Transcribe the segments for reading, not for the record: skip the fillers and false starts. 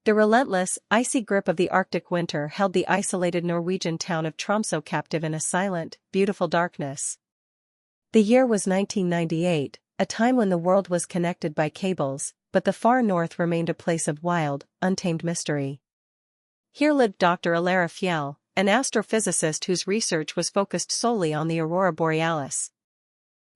The relentless, icy grip of the Arctic winter held the isolated Norwegian town of Tromsø captive in a silent, beautiful darkness. The year was 1998, a time when the world was connected by cables, but the far north remained a place of wild, untamed mystery. Here lived Dr. Elara Fjell, an astrophysicist whose research was focused solely on the Aurora Borealis.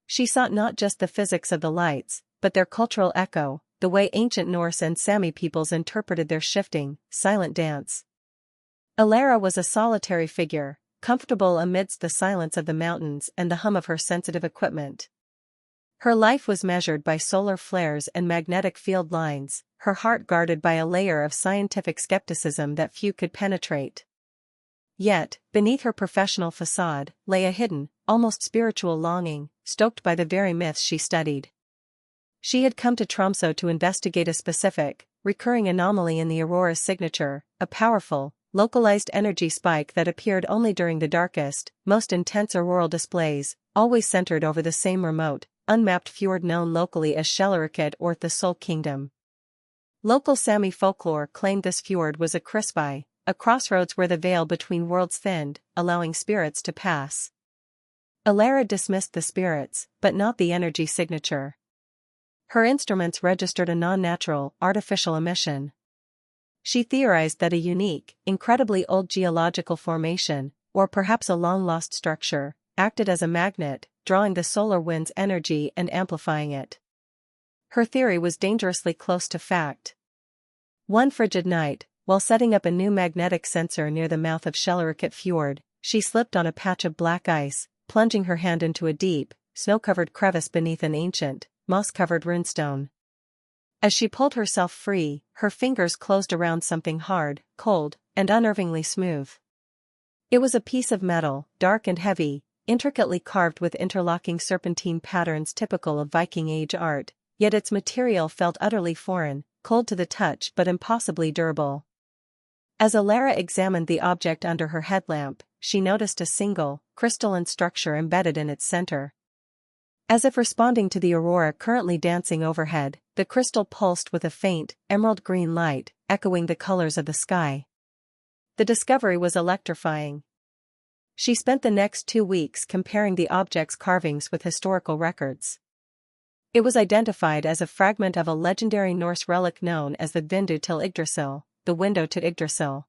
She sought not just the physics of the lights, but their cultural echo, the way ancient Norse and Sami peoples interpreted their shifting, silent dance. Elara was a solitary figure, comfortable amidst the silence of the mountains and the hum of her sensitive equipment. Her life was measured by solar flares and magnetic field lines, her heart guarded by a layer of scientific skepticism that few could penetrate. Yet, beneath her professional facade, lay a hidden, almost spiritual longing, stoked by the very myths she studied. She had come to Tromsø to investigate a specific, recurring anomaly in the aurora's signature, a powerful, localized energy spike that appeared only during the darkest, most intense auroral displays, always centered over the same remote, unmapped fjord known locally as Skjelleruket or the Soul Kingdom. Local Sami folklore claimed this fjord was a Kryssvei, a crossroads where the veil between worlds thinned, allowing spirits to pass. Elara dismissed the spirits, but not the energy signature. Her instruments registered a non-natural, artificial emission. She theorized that a unique, incredibly old geological formation, or perhaps a long-lost structure, acted as a magnet, drawing the solar wind's energy and amplifying it. Her theory was dangerously close to fact. One frigid night, while setting up a new magnetic sensor near the mouth of Skjelleruket Fjord, she slipped on a patch of black ice, plunging her hand into a deep, snow-covered crevice beneath an ancient, moss-covered runestone. As she pulled herself free, her fingers closed around something hard, cold, and unnervingly smooth. It was a piece of metal, dark and heavy, intricately carved with interlocking serpentine patterns typical of Viking Age art, yet its material felt utterly foreign, cold to the touch but impossibly durable. As Elara examined the object under her headlamp, she noticed a single, crystalline structure embedded in its center. As if responding to the aurora currently dancing overhead, the crystal pulsed with a faint, emerald-green light, echoing the colors of the sky. The discovery was electrifying. She spent the next 2 weeks comparing the object's carvings with historical records. It was identified as a fragment of a legendary Norse relic known as the Vindu till Yggdrasil, the window to Yggdrasil.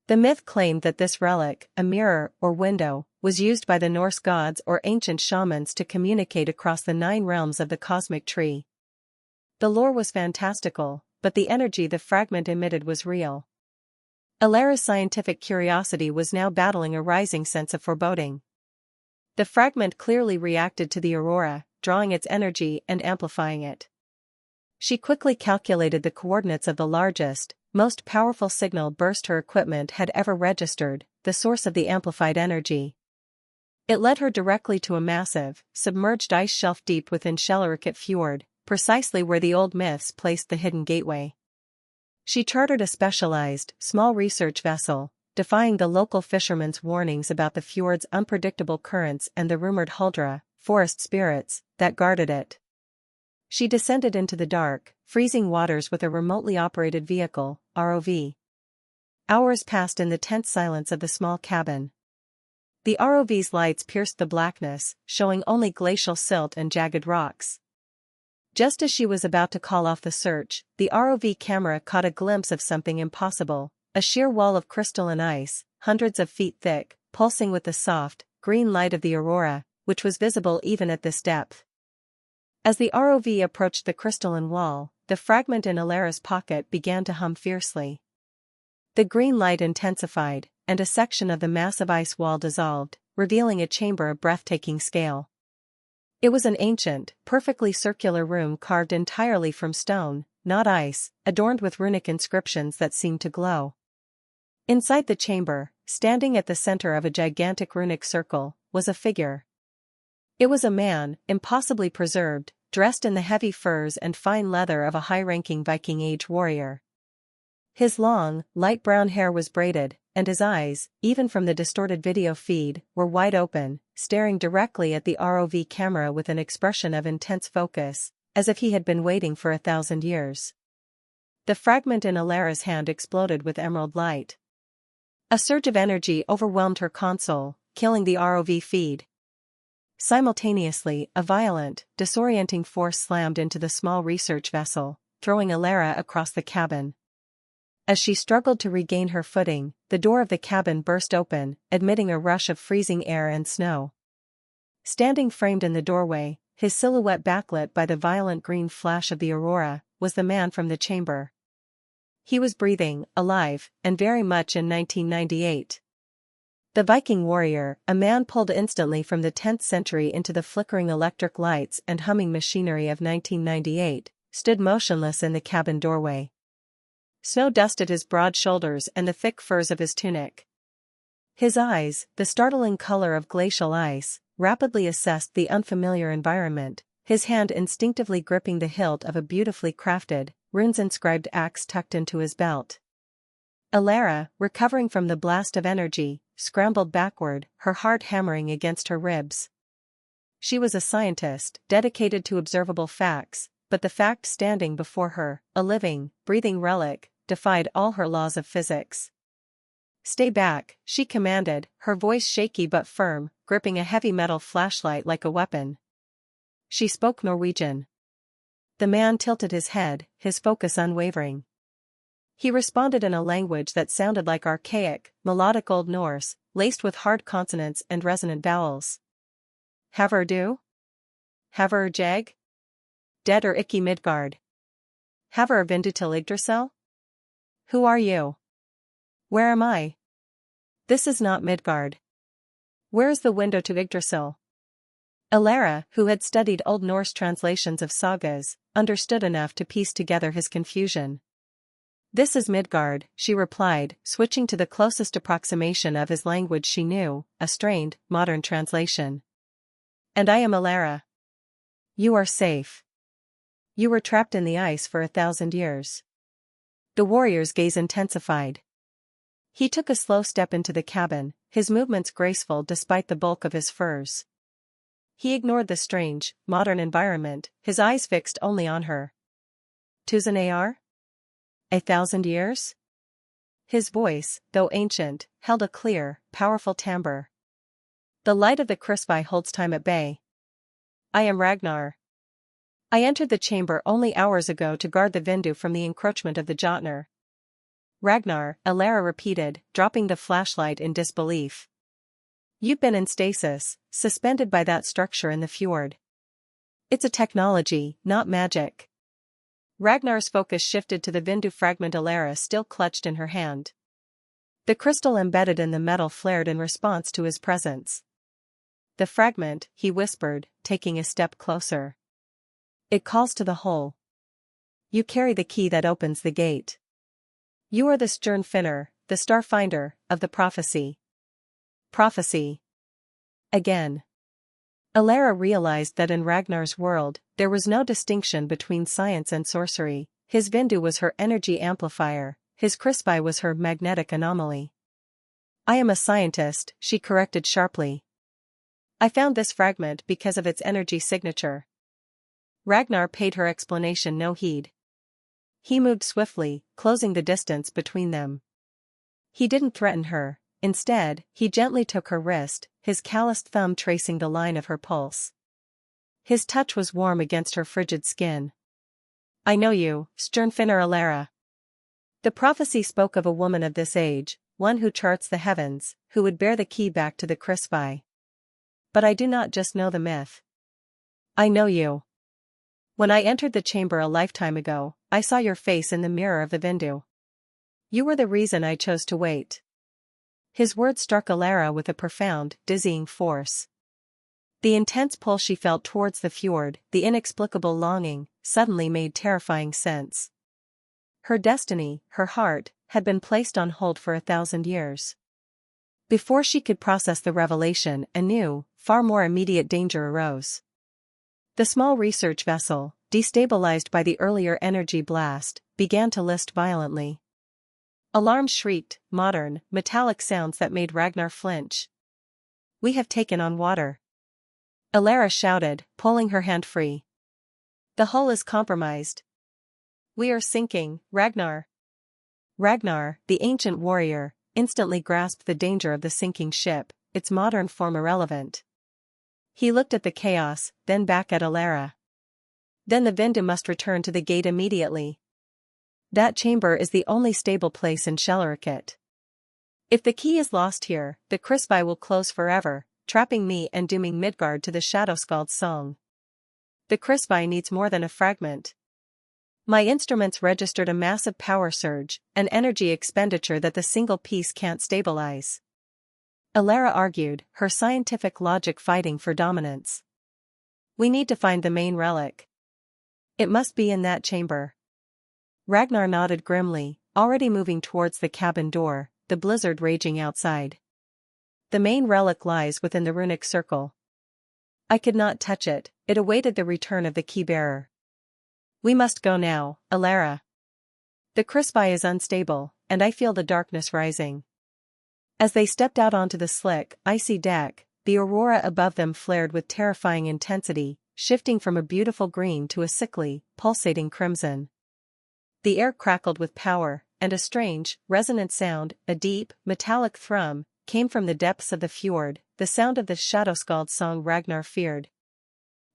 The myth claimed that this relic, a mirror or window, was used by the Norse gods or ancient shamans to communicate across the 9 realms of the cosmic tree. The lore was fantastical, but the energy the fragment emitted was real. Elara's scientific curiosity was now battling a rising sense of foreboding. The fragment clearly reacted to the aurora, drawing its energy and amplifying it. She quickly calculated the coordinates of the largest, most powerful signal burst her equipment had ever registered, the source of the amplified energy. It led her directly to a massive, submerged ice shelf deep within Skjelleruket Fjord, precisely where the old myths placed the hidden gateway. She chartered a specialized, small research vessel, defying the local fishermen's warnings about the fjord's unpredictable currents and the rumored huldra, forest spirits, that guarded it. She descended into the dark, freezing waters with a remotely operated vehicle, ROV. Hours passed in the tense silence of the small cabin. The ROV's lights pierced the blackness, showing only glacial silt and jagged rocks. Just as she was about to call off the search, the ROV camera caught a glimpse of something impossible, a sheer wall of crystalline ice, hundreds of feet thick, pulsing with the soft, green light of the aurora, which was visible even at this depth. As the ROV approached the crystalline wall, the fragment in Elara's pocket began to hum fiercely. The green light intensified, and a section of the massive ice wall dissolved, revealing a chamber of breathtaking scale. It was an ancient, perfectly circular room carved entirely from stone, not ice, adorned with runic inscriptions that seemed to glow. Inside the chamber, standing at the center of a gigantic runic circle, was a figure. It was a man, impossibly preserved, dressed in the heavy furs and fine leather of a high-ranking Viking Age warrior. His long, light brown hair was braided, and his eyes, even from the distorted video feed, were wide open, staring directly at the ROV camera with an expression of intense focus, as if he had been waiting for 1,000 years. The fragment in Elara's hand exploded with emerald light. A surge of energy overwhelmed her console, killing the ROV feed. Simultaneously, a violent, disorienting force slammed into the small research vessel, throwing Elara across the cabin. As she struggled to regain her footing, the door of the cabin burst open, admitting a rush of freezing air and snow. Standing framed in the doorway, his silhouette backlit by the violent green flash of the aurora, was the man from the chamber. He was breathing, alive, and very much in 1998. The Viking warrior, a man pulled instantly from the 10th century into the flickering electric lights and humming machinery of 1998, stood motionless in the cabin doorway. Snow dusted his broad shoulders and the thick furs of his tunic. His eyes, the startling color of glacial ice, rapidly assessed the unfamiliar environment, his hand instinctively gripping the hilt of a beautifully crafted, runes-inscribed axe tucked into his belt. Elara, recovering from the blast of energy, scrambled backward, her heart hammering against her ribs. She was a scientist, dedicated to observable facts, but the fact standing before her, a living, breathing relic, defied all her laws of physics. "Stay back," she commanded, her voice shaky but firm, gripping a heavy metal flashlight like a weapon. She spoke Norwegian. The man tilted his head, his focus unwavering. He responded in a language that sounded like archaic, melodic Old Norse, laced with hard consonants and resonant vowels. "Haver du? Haver jag? Dead or ikke Midgard? Haver Vindu til Yggdrasil? Who are you? Where am I? This is not Midgard. Where is the window to Yggdrasil?" Elara, who had studied Old Norse translations of sagas, understood enough to piece together his confusion. "This is Midgard," she replied, switching to the closest approximation of his language she knew, a strained, modern translation. "And I am Elara. You are safe. You were trapped in the ice for 1,000 years." The warrior's gaze intensified. He took a slow step into the cabin, his movements graceful despite the bulk of his furs. He ignored the strange, modern environment, his eyes fixed only on her. "Tusen AR? 1,000 years?" His voice, though ancient, held a clear, powerful timbre. "The light of the Kryssvei holds time at bay. I am Ragnar. I entered the chamber only hours ago to guard the Vindu from the encroachment of the Jötnar." "Ragnar," Elara repeated, dropping the flashlight in disbelief. "You've been in stasis, suspended by that structure in the fjord. It's a technology, not magic." Ragnar's focus shifted to the Vindu fragment Elara still clutched in her hand. The crystal embedded in the metal flared in response to his presence. "The fragment," he whispered, taking a step closer. "It calls to the whole. You carry the key that opens the gate. You are the stern finner, the starfinder, of the prophecy." Prophecy. Again. Elara realized that in Ragnar's world, there was no distinction between science and sorcery. His Vindu was her energy amplifier, his Kryssvei was her magnetic anomaly. "I am a scientist," she corrected sharply. "I found this fragment because of its energy signature." Ragnar paid her explanation no heed. He moved swiftly, closing the distance between them. He didn't threaten her. Instead, he gently took her wrist, his calloused thumb tracing the line of her pulse. His touch was warm against her frigid skin. "I know you, Sternfinner Elara." The prophecy spoke of a woman of this age, one who charts the heavens, who would bear the key back to the Kryssvei. "But I do not just know the myth. I know you. When I entered the chamber a lifetime ago, I saw your face in the mirror of the Vindu. You were the reason I chose to wait." His words struck Elara with a profound, dizzying force. The intense pull she felt towards the fjord, the inexplicable longing, suddenly made terrifying sense. Her destiny, her heart, had been placed on hold for 1,000 years. Before she could process the revelation, a new, far more immediate danger arose. The small research vessel, destabilized by the earlier energy blast, began to list violently. Alarms shrieked, modern, metallic sounds that made Ragnar flinch. "We have taken on water," Elara shouted, pulling her hand free. "The hull is compromised." We are sinking, Ragnar. Ragnar, the ancient warrior, instantly grasped the danger of the sinking ship, its modern form irrelevant. He looked at the chaos, then back at Elara. Then the Vindu must return to the gate immediately. That chamber is the only stable place in Shellerikit. If the key is lost here, the Kryssvei will close forever, trapping me and dooming Midgard to the Shadow Skald's song. The Kryssvei needs more than a fragment. My instruments registered a massive power surge, an energy expenditure that the single piece can't stabilize. Elara argued, her scientific logic fighting for dominance. We need to find the main relic. It must be in that chamber. Ragnar nodded grimly, already moving towards the cabin door, the blizzard raging outside. The main relic lies within the runic circle. I could not touch it, it awaited the return of the key-bearer. We must go now, Elara. The Kryssvei is unstable, and I feel the darkness rising. As they stepped out onto the slick, icy deck, the aurora above them flared with terrifying intensity, shifting from a beautiful green to a sickly, pulsating crimson. The air crackled with power, and a strange, resonant sound, a deep, metallic thrum, came from the depths of the fjord, the sound of the Shadow Skald's song Ragnar feared.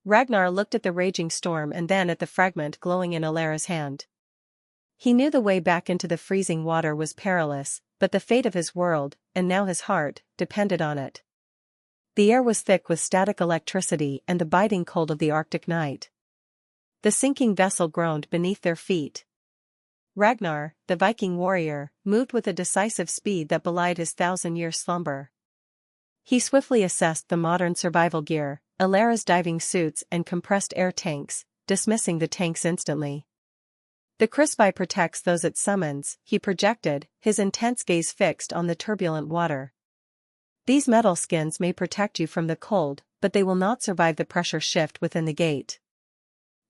Ragnar looked at the raging storm and then at the fragment glowing in Elara's hand. He knew the way back into the freezing water was perilous, but the fate of his world, and now his heart, depended on it. The air was thick with static electricity and the biting cold of the Arctic night. The sinking vessel groaned beneath their feet. Ragnar, the Viking warrior, moved with a decisive speed that belied his 1,000-year slumber. He swiftly assessed the modern survival gear, Elara's diving suits and compressed air tanks, dismissing the tanks instantly. The Kryssvei protects those it summons, he projected, his intense gaze fixed on the turbulent water. These metal skins may protect you from the cold, but they will not survive the pressure shift within the gate.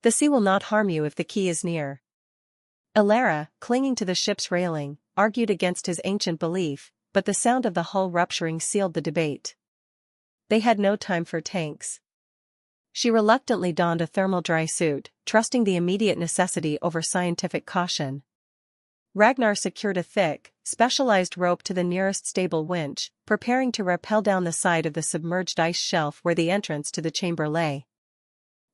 The sea will not harm you if the key is near. Elara, clinging to the ship's railing, argued against his ancient belief, but the sound of the hull rupturing sealed the debate. They had no time for tanks. She reluctantly donned a thermal dry suit, trusting the immediate necessity over scientific caution. Ragnar secured a thick, specialized rope to the nearest stable winch, preparing to rappel down the side of the submerged ice shelf where the entrance to the chamber lay.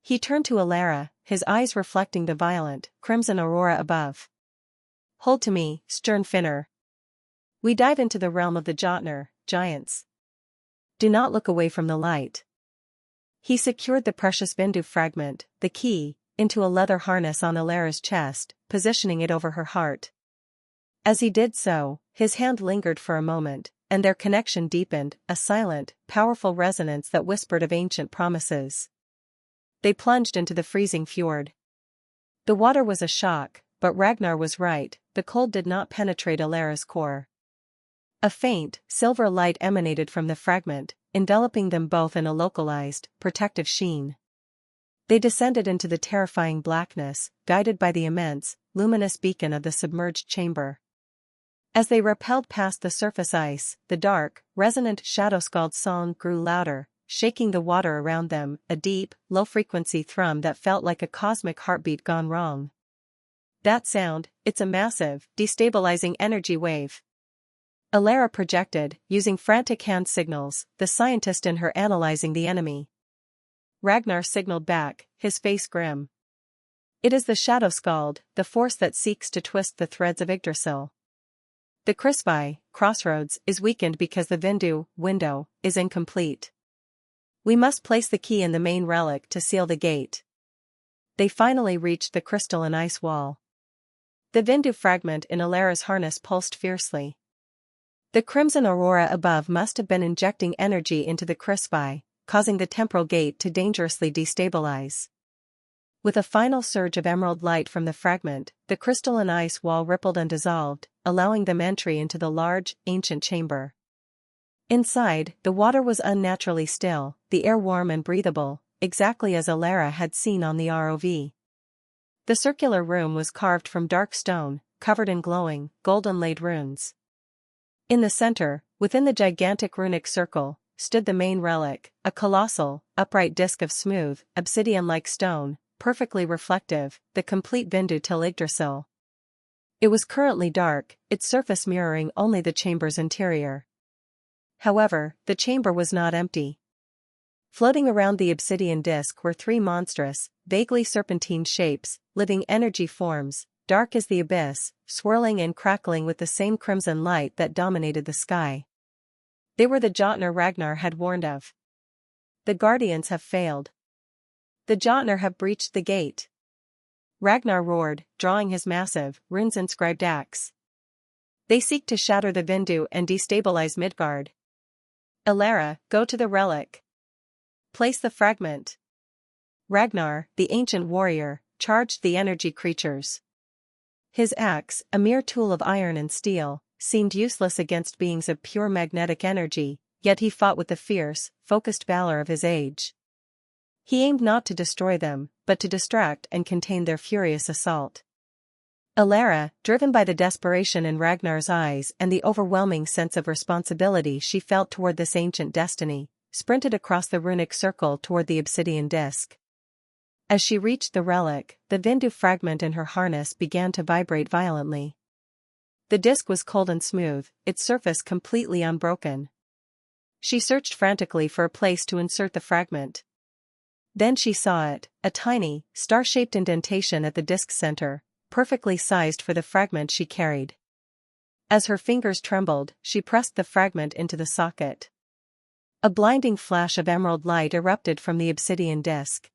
He turned to Elara, his eyes reflecting the violent, crimson aurora above. Hold to me, stern Finner. We dive into the realm of the Jötnar, giants. Do not look away from the light. He secured the precious Vindu fragment, the key, into a leather harness on Elara's chest, positioning it over her heart. As he did so, his hand lingered for a moment, and their connection deepened, a silent, powerful resonance that whispered of ancient promises. They plunged into the freezing fjord. The water was a shock, but Ragnar was right, the cold did not penetrate Elara's core. A faint, silver light emanated from the fragment, enveloping them both in a localized, protective sheen. They descended into the terrifying blackness, guided by the immense, luminous beacon of the submerged chamber. As they rappelled past the surface ice, the dark, resonant Shadow Skald's song grew louder, shaking the water around them, a deep, low-frequency thrum that felt like a cosmic heartbeat gone wrong. That sound, it's a massive, destabilizing energy wave. Elara projected, using frantic hand signals, the scientist in her analyzing the enemy. Ragnar signaled back, his face grim. It is the Shadow Skald, the force that seeks to twist the threads of Yggdrasil. The Kryssvei, Crossroads, is weakened because the Vindu, window, is incomplete. We must place the key in the main relic to seal the gate. They finally reached the crystalline ice wall. The Vindu fragment in Elara's harness pulsed fiercely. The crimson aurora above must have been injecting energy into the Kryssvei, causing the temporal gate to dangerously destabilize. With a final surge of emerald light from the fragment, the crystalline ice wall rippled and dissolved, allowing them entry into the large, ancient chamber. Inside, the water was unnaturally still, the air warm and breathable, exactly as Elara had seen on the ROV. The circular room was carved from dark stone, covered in glowing, gold-inlaid runes. In the center, within the gigantic runic circle, stood the main relic, a colossal, upright disk of smooth, obsidian-like stone, perfectly reflective, the complete Vindu till Yggdrasil. It was currently dark, its surface mirroring only the chamber's interior. However, the chamber was not empty. Floating around the obsidian disk were three monstrous, vaguely serpentine shapes, living energy forms, dark as the abyss, swirling and crackling with the same crimson light that dominated the sky. They were the Jötnar Ragnar had warned of. The Guardians have failed. The Jötnar have breached the gate. Ragnar roared, drawing his massive, runes-inscribed axe. They seek to shatter the Vindu and destabilize Midgard. Elara, go to the relic. Place the fragment. Ragnar, the ancient warrior, charged the energy creatures. His axe, a mere tool of iron and steel, seemed useless against beings of pure magnetic energy, yet he fought with the fierce, focused valor of his age. He aimed not to destroy them, but to distract and contain their furious assault. Elara, driven by the desperation in Ragnar's eyes and the overwhelming sense of responsibility she felt toward this ancient destiny, sprinted across the runic circle toward the obsidian disk. As she reached the relic, the Vindu fragment in her harness began to vibrate violently. The disk was cold and smooth, its surface completely unbroken. She searched frantically for a place to insert the fragment. Then she saw it, a tiny, star-shaped indentation at the disk's center, perfectly sized for the fragment she carried. As her fingers trembled, she pressed the fragment into the socket. A blinding flash of emerald light erupted from the obsidian disk.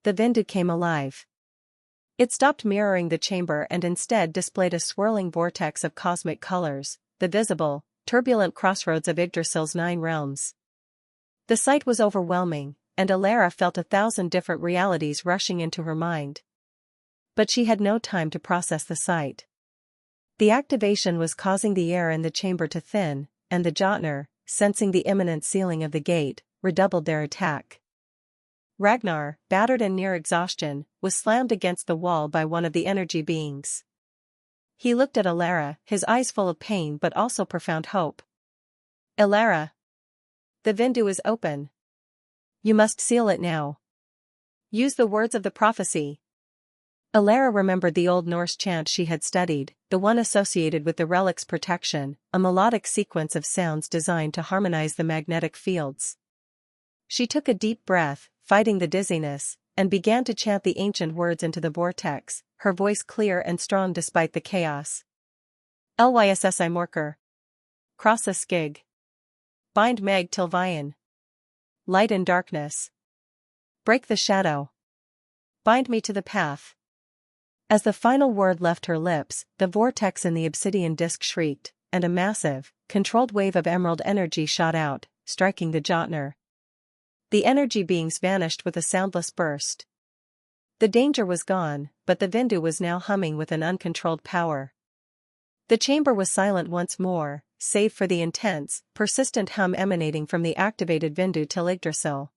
The Vindu came alive. It stopped mirroring the chamber and instead displayed a swirling vortex of cosmic colors, the visible, turbulent crossroads of Yggdrasil's 9 realms. The sight was overwhelming, and Elara felt 1,000 different realities rushing into her mind. But she had no time to process the sight. The activation was causing the air in the chamber to thin, and the Jötnar, sensing the imminent sealing of the gate, redoubled their attack. Ragnar, battered and near exhaustion, was slammed against the wall by one of the energy beings. He looked at Elara, his eyes full of pain but also profound hope. Elara. The Vindu is open. You must seal it now. Use the words of the prophecy. Elara remembered the old Norse chant she had studied, the one associated with the relic's protection, a melodic sequence of sounds designed to harmonize the magnetic fields. She took a deep breath, fighting the dizziness, and began to chant the ancient words into the vortex, her voice clear and strong despite the chaos. Lyssi morker. Krossa skig. Bind meg till vian. Light and darkness. Break the shadow. Bind me to the path. As the final word left her lips, the vortex in the obsidian disk shrieked, and a massive, controlled wave of emerald energy shot out, striking the Jötnar. The energy beings vanished with a soundless burst. The danger was gone, but the Vindu was now humming with an uncontrolled power. The chamber was silent once more, save for the intense, persistent hum emanating from the activated Vindu till Yggdrasil.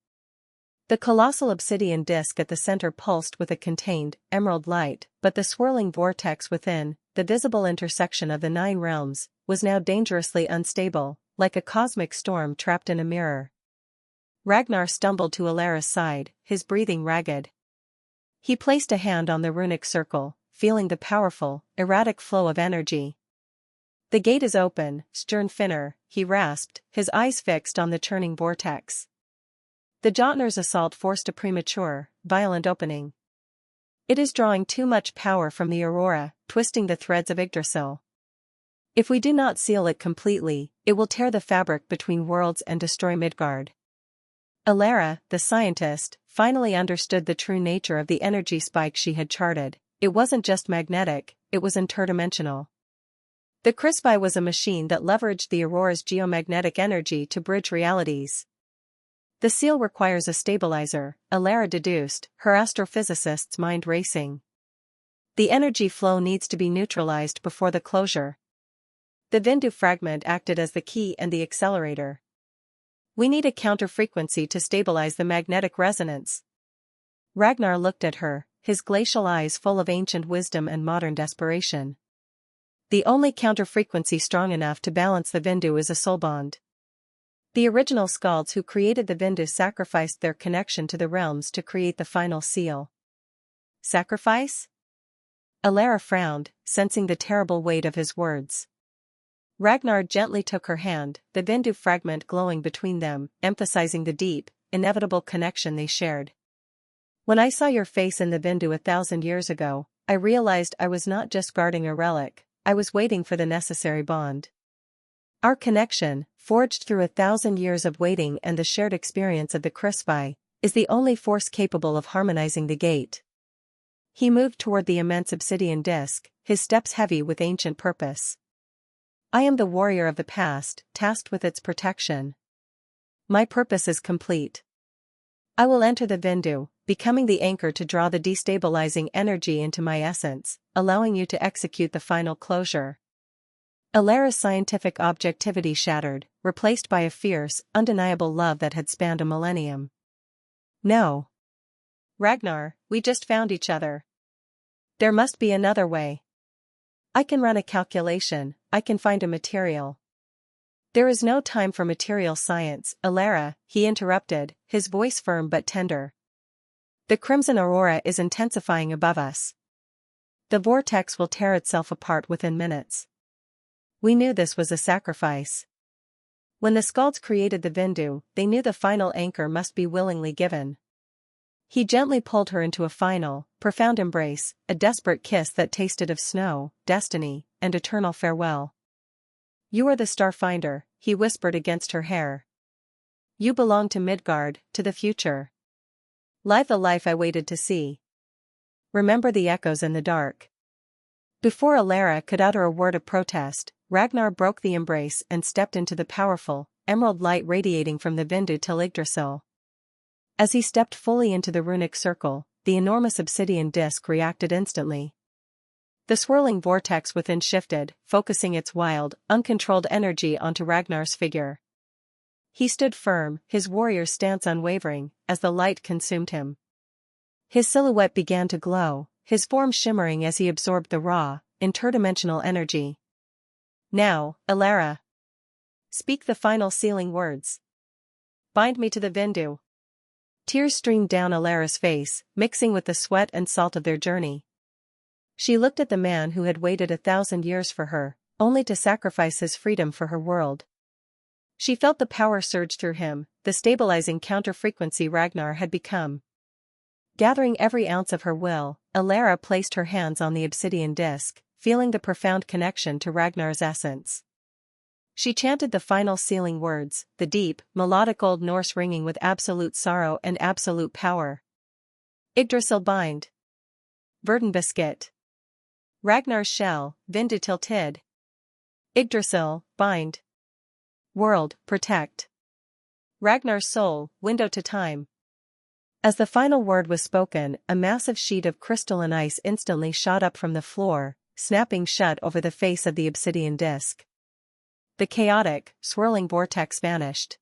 The colossal obsidian disk at the center pulsed with a contained, emerald light, but the swirling vortex within, the visible intersection of the 9 realms, was now dangerously unstable, like a cosmic storm trapped in a mirror. Ragnar stumbled to Elara's side, his breathing ragged. He placed a hand on the runic circle, feeling the powerful, erratic flow of energy. The gate is open, Stjernfinner, he rasped, his eyes fixed on the churning vortex. The Jötnar's assault forced a premature, violent opening. It is drawing too much power from the Aurora, twisting the threads of Yggdrasil. If we do not seal it completely, it will tear the fabric between worlds and destroy Midgard. Elara, the scientist, finally understood the true nature of the energy spike she had charted. It wasn't just magnetic, it was interdimensional. The Kryssvei was a machine that leveraged the Aurora's geomagnetic energy to bridge realities. The seal requires a stabilizer, Elara deduced, her astrophysicist's mind racing. The energy flow needs to be neutralized before the closure. The Vindu fragment acted as the key and the accelerator. We need a counter-frequency to stabilize the magnetic resonance. Ragnar looked at her, his glacial eyes full of ancient wisdom and modern desperation. The only counter-frequency strong enough to balance the Vindu is a soul bond. The original skalds who created the Vindu sacrificed their connection to the realms to create the final seal. Sacrifice? Elara frowned, sensing the terrible weight of his words. Ragnar gently took her hand, the Vindu fragment glowing between them, emphasizing the deep, inevitable connection they shared. When I saw your face in the Vindu 1,000 years ago, I realized I was not just guarding a relic, I was waiting for the necessary bond. Our connection, forged through 1,000 years of waiting and the shared experience of the Kryssvei, is the only force capable of harmonizing the gate. He moved toward the immense obsidian disk, his steps heavy with ancient purpose. I am the warrior of the past, tasked with its protection. My purpose is complete. I will enter the Vindu, becoming the anchor to draw the destabilizing energy into my essence, allowing you to execute the final closure. Elara's scientific objectivity shattered, replaced by a fierce, undeniable love that had spanned a millennium. No. Ragnar, we just found each other. There must be another way. I can run a calculation, I can find a material. There is no time for material science, Elara, he interrupted, his voice firm but tender. The crimson aurora is intensifying above us. The vortex will tear itself apart within minutes. We knew this was a sacrifice. When the Skalds created the Vindu, they knew the final anchor must be willingly given. He gently pulled her into a final, profound embrace, a desperate kiss that tasted of snow, destiny, and eternal farewell. You are the Starfinder, he whispered against her hair. You belong to Midgard, to the future. Live the life I waited to see. Remember the echoes in the dark. Before Elara could utter a word of protest, Ragnar broke the embrace and stepped into the powerful, emerald light radiating from the Vindu till Yggdrasil. As he stepped fully into the runic circle, the enormous obsidian disk reacted instantly. The swirling vortex within shifted, focusing its wild, uncontrolled energy onto Ragnar's figure. He stood firm, his warrior's stance unwavering, as the light consumed him. His silhouette began to glow, his form shimmering as he absorbed the raw, interdimensional energy. Now, Elara. Speak the final sealing words. Bind me to the Vindu. Tears streamed down Elara's face, mixing with the sweat and salt of their journey. She looked at the man who had waited 1,000 years for her, only to sacrifice his freedom for her world. She felt the power surge through him, the stabilizing counter-frequency Ragnar had become. Gathering every ounce of her will, Elara placed her hands on the obsidian disk, feeling the profound connection to Ragnar's essence. She chanted the final sealing words, the deep, melodic Old Norse ringing with absolute sorrow and absolute power. Yggdrasil bind. Verdenbeskytt. Ragnar's shell, Vindu till tid. Yggdrasil, bind. World, protect. Ragnar's soul, window to time. As the final word was spoken, a massive sheet of crystalline ice instantly shot up from the floor, snapping shut over the face of the obsidian disk. The chaotic, swirling vortex vanished.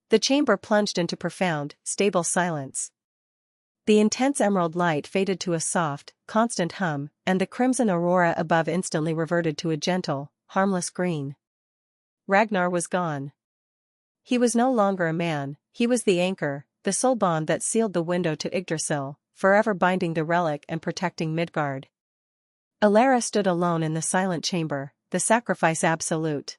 The chamber plunged into profound, stable silence. The intense emerald light faded to a soft, constant hum, and the crimson aurora above instantly reverted to a gentle, harmless green. Ragnar was gone. He was no longer a man, he was the anchor, the soul bond that sealed the window to Yggdrasil, forever binding the relic and protecting Midgard. Elara stood alone in the silent chamber, the sacrifice absolute.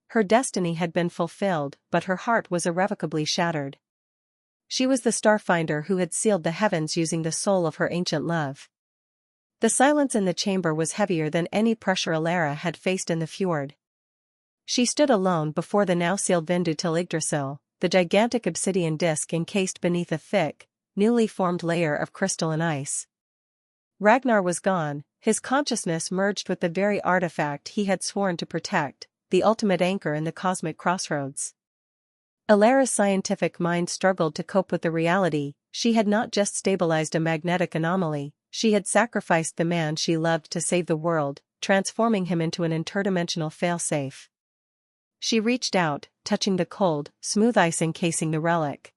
Her destiny had been fulfilled, but her heart was irrevocably shattered. She was the Starfinder who had sealed the heavens using the soul of her ancient love. The silence in the chamber was heavier than any pressure Elara had faced in the fjord. She stood alone before the now sealed Vindu till Yggdrasil, the gigantic obsidian disk encased beneath a thick, newly formed layer of crystalline ice. Ragnar was gone, his consciousness merged with the very artifact he had sworn to protect, the ultimate anchor in the cosmic crossroads. Elara's scientific mind struggled to cope with the reality, she had not just stabilized a magnetic anomaly, she had sacrificed the man she loved to save the world, transforming him into an interdimensional failsafe. She reached out, touching the cold, smooth ice encasing the relic.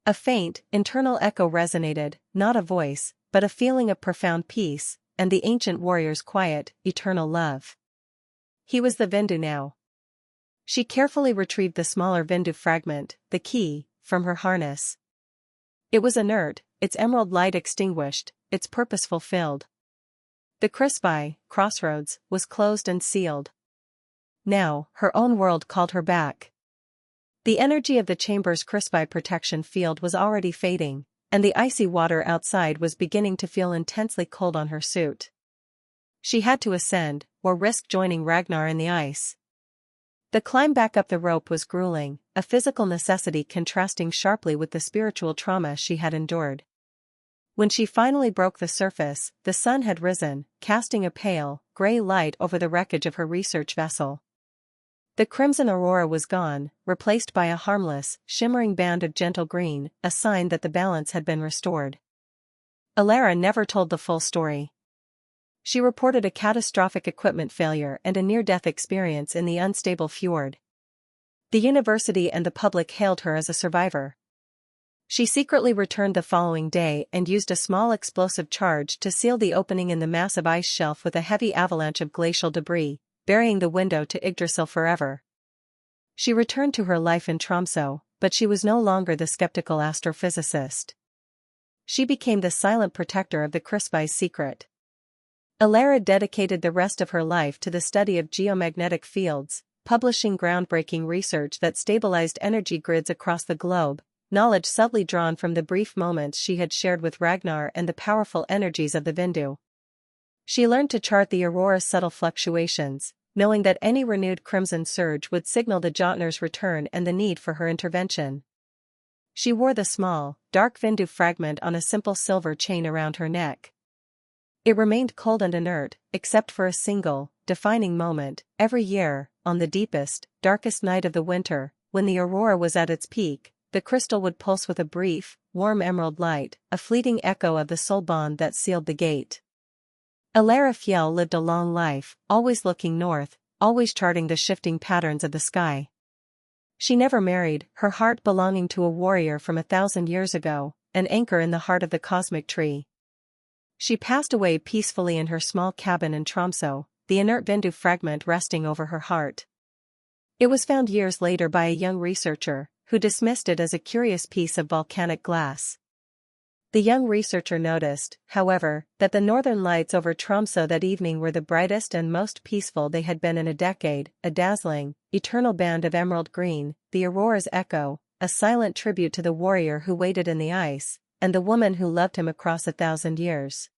A faint, internal echo resonated, not a voice, but a feeling of profound peace, and the ancient warrior's quiet, eternal love. He was the Vindu now. She carefully retrieved the smaller Vindu fragment, the key, from her harness. It was inert, its emerald light extinguished, its purpose fulfilled. The Kryssvei, Crossroads, was closed and sealed. Now, her own world called her back. The energy of the chamber's Kryssvei protection field was already fading, and the icy water outside was beginning to feel intensely cold on her suit. She had to ascend, or risk joining Ragnar in the ice. The climb back up the rope was grueling, a physical necessity contrasting sharply with the spiritual trauma she had endured. When she finally broke the surface, the sun had risen, casting a pale, gray light over the wreckage of her research vessel. The crimson aurora was gone, replaced by a harmless, shimmering band of gentle green, a sign that the balance had been restored. Elara never told the full story. She reported a catastrophic equipment failure and a near-death experience in the unstable fjord. The university and the public hailed her as a survivor. She secretly returned the following day and used a small explosive charge to seal the opening in the massive ice shelf with a heavy avalanche of glacial debris, burying the window to Yggdrasil forever. She returned to her life in Tromsø, but she was no longer the skeptical astrophysicist. She became the silent protector of the Kryssvei's secret. Elara dedicated the rest of her life to the study of geomagnetic fields, publishing groundbreaking research that stabilized energy grids across the globe, knowledge subtly drawn from the brief moments she had shared with Ragnar and the powerful energies of the Vindu. She learned to chart the aurora's subtle fluctuations, knowing that any renewed crimson surge would signal the Jötnar's return and the need for her intervention. She wore the small, dark Vindu fragment on a simple silver chain around her neck. It remained cold and inert, except for a single, defining moment, every year, on the deepest, darkest night of the winter, when the aurora was at its peak. The crystal would pulse with a brief, warm emerald light, a fleeting echo of the soul bond that sealed the gate. Elara Fjell lived a long life, always looking north, always charting the shifting patterns of the sky. She never married, her heart belonging to a warrior from 1,000 years ago, an anchor in the heart of the cosmic tree. She passed away peacefully in her small cabin in Tromsø, the inert Vindu fragment resting over her heart. It was found years later by a young researcher, who dismissed it as a curious piece of volcanic glass. The young researcher noticed, however, that the northern lights over Tromsø that evening were the brightest and most peaceful they had been in a decade, a dazzling, eternal band of emerald green, the aurora's echo, a silent tribute to the warrior who waited in the ice, and the woman who loved him across 1,000 years.